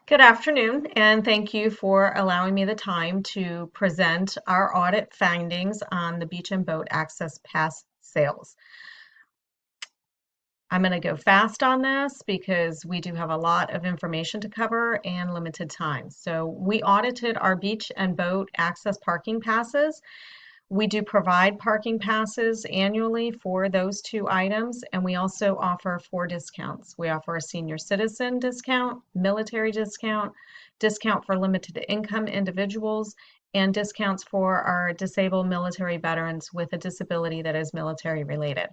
Good afternoon, and thank you for allowing me the time to present our audit findings on the Beach and Boat Access Pass sales. I'm going to go fast on this because we do have a lot of information to cover and limited time. So we audited our beach and boat access parking passes. We do provide parking passes annually for those two items, and we also offer four discounts. We offer a senior citizen discount, military discount, discount for limited income individuals, and discounts for our disabled military veterans with a disability that is military related.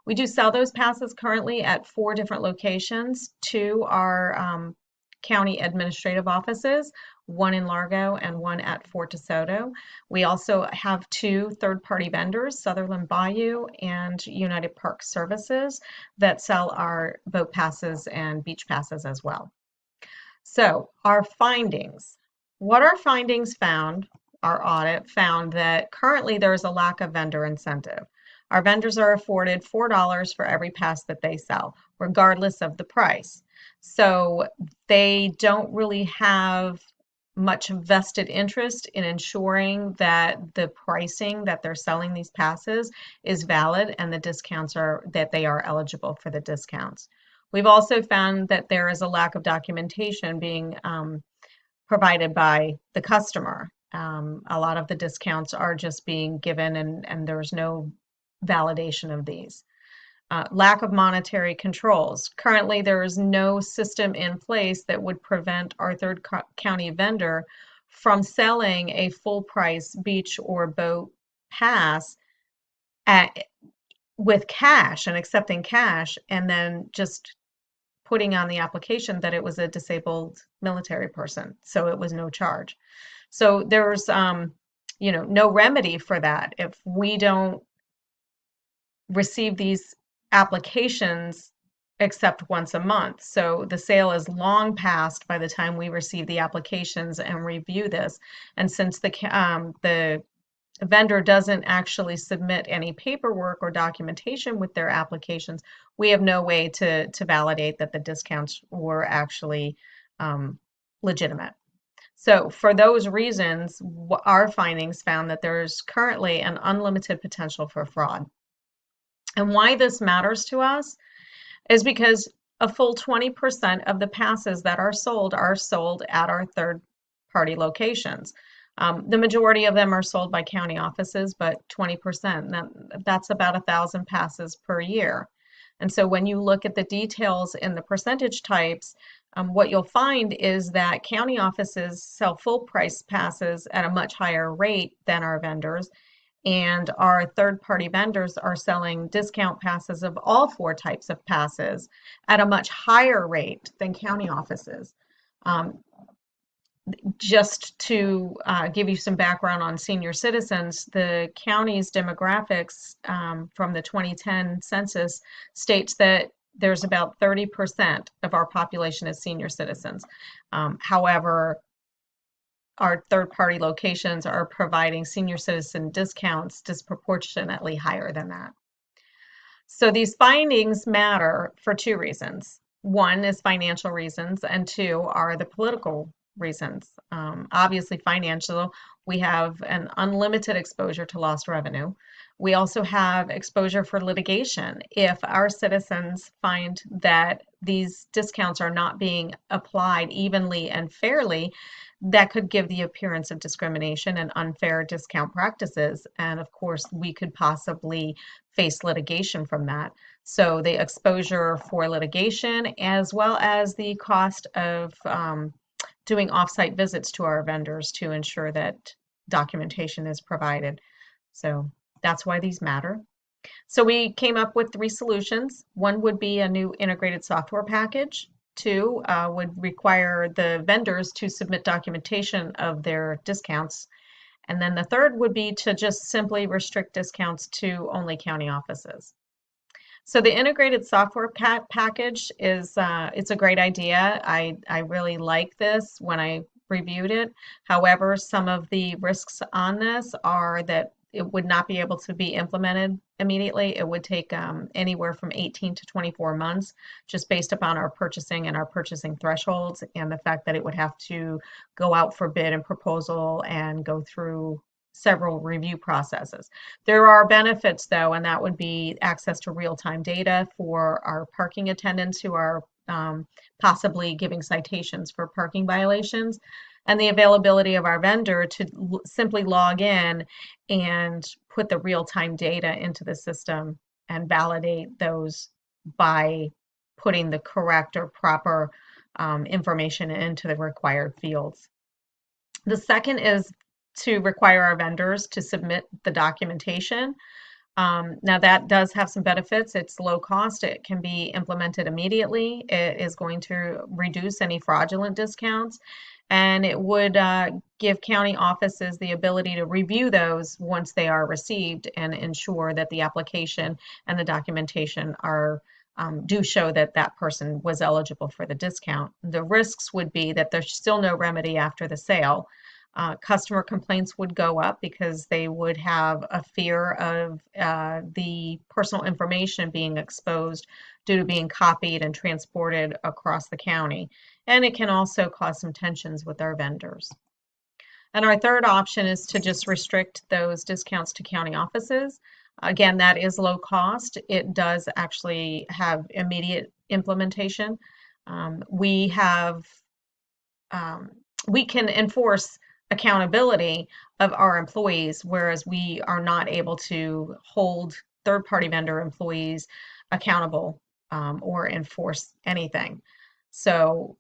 We do sell those passes currently at four different locations. Two are county administrative offices, one in Largo and one at Fort DeSoto. We also have two third-party vendors, Sutherland Bayou and United Park Services, that sell our boat passes and beach passes as well. So our findings. What our findings found, our audit found that currently there is a lack of vendor incentive. Our vendors are afforded $4 for every pass that they sell, regardless of the price. So they don't really have much vested interest in ensuring that the pricing that they're selling these passes is valid and the discounts are that they are eligible for the discounts. We've also found that there is a lack of documentation being provided by the customer. A lot of the discounts are just being given and there's no validation of these. Lack of monetary controls. Currently, there is no system in place that would prevent our third county vendor from selling a full price beach or boat pass at, with cash and accepting cash and then just putting on the application that it was a disabled military person, so it was no charge. So there's no remedy for that. If we don't receive these applications except once a month. So the sale is long past by the time we receive the applications and review this. And since the vendor doesn't actually submit any paperwork or documentation with their applications, we have no way to validate that the discounts were actually legitimate. So for those reasons, our findings found that there's currently an unlimited potential for fraud. And why this matters to us is because a full 20% of the passes that are sold at our third party locations. The majority of them are sold by county offices, but 20%, that's about 1,000 passes per year. And so when you look at the details in the percentage types, what you'll find is that county offices sell full price passes at a much higher rate than our vendors, and our third-party vendors are selling discount passes of all four types of passes at a much higher rate than county offices. Um, just to give you some background on senior citizens, the county's demographics from the 2010 census states that there's about 30% of our population is senior citizens. However, our third-party locations are providing senior citizen discounts disproportionately higher than that. So these findings matter for two reasons. One is financial reasons, and two are the political reasons. Obviously, financial, we have an unlimited exposure to lost revenue. We also have exposure for litigation. If our citizens find that these discounts are not being applied evenly and fairly, that could give the appearance of discrimination and unfair discount practices. And of course, we could possibly face litigation from that. So the exposure for litigation, as well as the cost of doing offsite visits to our vendors to ensure that documentation is provided. So that's why these matter. So we came up with three solutions. One would be a new integrated software package. Two would require the vendors to submit documentation of their discounts. And then the third would be to just simply restrict discounts to only county offices. So the integrated software package is it's a great idea. I really like this when I reviewed it. However, some of the risks on this are that it would not be able to be implemented immediately. It would take anywhere from 18 to 24 months, just based upon our purchasing and our purchasing thresholds, and the fact that it would have to go out for bid and proposal and go through several review processes. There are benefits though, and that would be access to real-time data for our parking attendants who are possibly giving citations for parking violations, and the availability of our vendor to simply log in and put the real-time data into the system and validate those by putting the correct or proper information into the required fields. The second is to require our vendors to submit the documentation. Now that does have some benefits. It's low cost. It can be implemented immediately. It is going to reduce any fraudulent discounts, and it would give county offices the ability to review those once they are received and ensure that the application and the documentation are do show that that person was eligible for the discount. The risks would be that there's still no remedy after the sale. Customer complaints would go up because they would have a fear of the personal information being exposed due to being copied and transported across the county. And it can also cause some tensions with our vendors. And our third option is to just restrict those discounts to county offices. Again, that is low cost. It does actually have immediate implementation. We have we can enforce accountability of our employees, whereas we are not able to hold third-party vendor employees accountable or enforce anything. So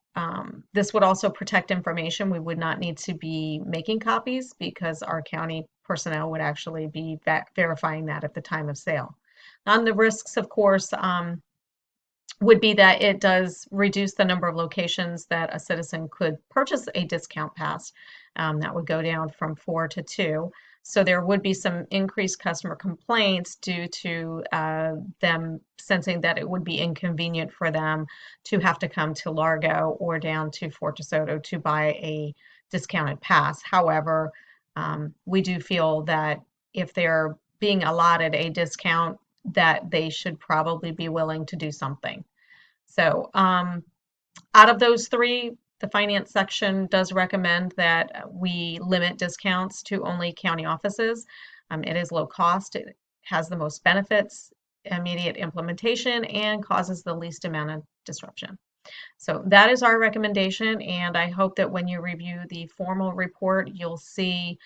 this would also protect information. We would not need to be making copies because our county personnel would actually be verifying that at the time of sale. On the risks, of course, would be that it does reduce the number of locations that a citizen could purchase a discount pass. That would go down from 4 to 2. So there would be some increased customer complaints due to them sensing that it would be inconvenient for them to have to come to Largo or down to Fort DeSoto to buy a discounted pass. However, we do feel that if they're being allotted a discount, that they should probably be willing to do something. So out of those three, the finance section does recommend that we limit discounts to only county offices. It is low cost, it has the most benefits, immediate implementation, and causes the least amount of disruption. So that is our recommendation, and I hope that when you review the formal report, you'll see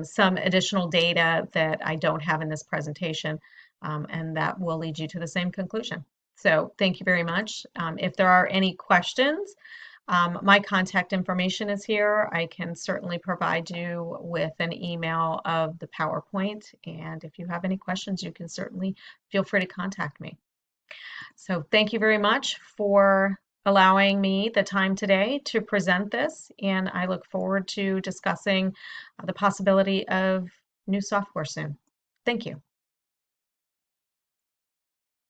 some additional data that I don't have in this presentation, and that will lead you to the same conclusion. So thank you very much. If there are any questions, my contact information is here. I can certainly provide you with an email of the PowerPoint, and if you have any questions, you can certainly feel free to contact me. So thank you very much for allowing me the time today to present this, and I look forward to discussing the possibility of new software soon. Thank you.